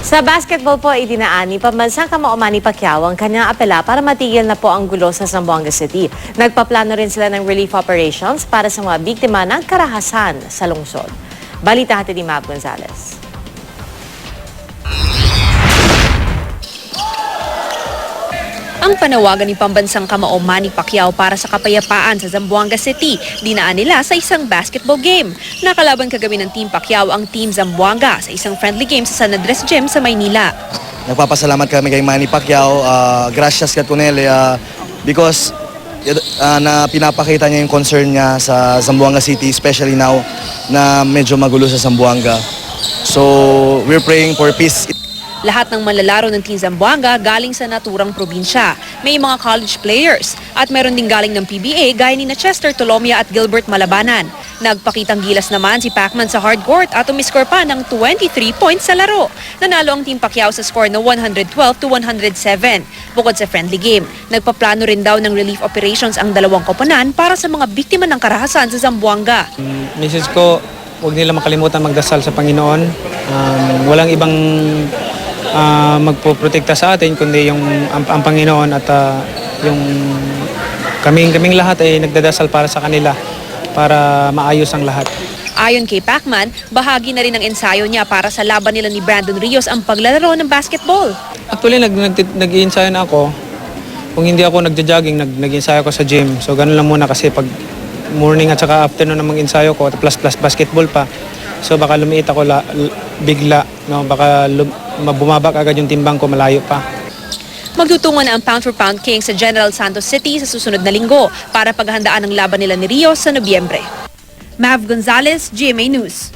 Sa basketball po, idinaan ni Pambansang Kamao Manny Pacquiao ang kanyang apela para matigil na po ang gulo sa Zamboanga City. Nagpaplano rin sila ng relief operations para sa mga biktima ng karahasan sa lungsod. Balita hatid ni Mav Gonzalez. Ang panawagan ni Pambansang Kamao Manny Pacquiao para sa kapayapaan sa Zamboanga City, dinaan nila sa isang basketball game. Nakalaban kagabi ng Team Pacquiao ang Team Zamboanga sa isang friendly game sa San Andres Gym sa Maynila. Nagpapasalamat kami kay Manny Pacquiao, gracias kat kunele, because na pinapakita niya yung concern niya sa Zamboanga City, especially now na medyo magulo sa Zamboanga. So we're praying for peace. Lahat ng manlalaro ng Team Zamboanga galing sa naturang probinsya. May mga college players at meron din galing ng PBA gaya ni Chester Tolomia at Gilbert Malabanan. Nagpakitang gilas naman si Pacman sa hardcourt at umiskor pa ng 23 points sa laro. Nanalo ang Team Pacquiao sa score na 112-107. Bukod sa friendly game, nagpaplano rin daw ng relief operations ang dalawang koponan para sa mga biktima ng karahasan sa Zamboanga. Message ko, huwag nila makalimutan magdasal sa Panginoon. Walang ibang magpoprotekta sa atin kundi ang Panginoon at yung kaming lahat ay nagdadasal para sa kanila para maayos ang lahat. Ayon kay Pacman, bahagi na rin ng ensayo niya para sa laban nila ni Brandon Rios ang paglalaro ng basketball. Actually, nag-i-ensayo na ako. Kung hindi ako nagja-jogging, nag-i-ensayo ako sa gym. So ganun lang muna kasi pag morning at saka afternoon na mag-ensayo ko, plus basketball pa. So baka lumiit ako bigla, no? Baka bumaba agad yung timbang ko, malayo pa. Magtutungo na ang pound for pound king sa General Santos City sa susunod na linggo para paghandaan ang laban nila ni Rios sa Nobyembre. Mav Gonzalez, GMA News.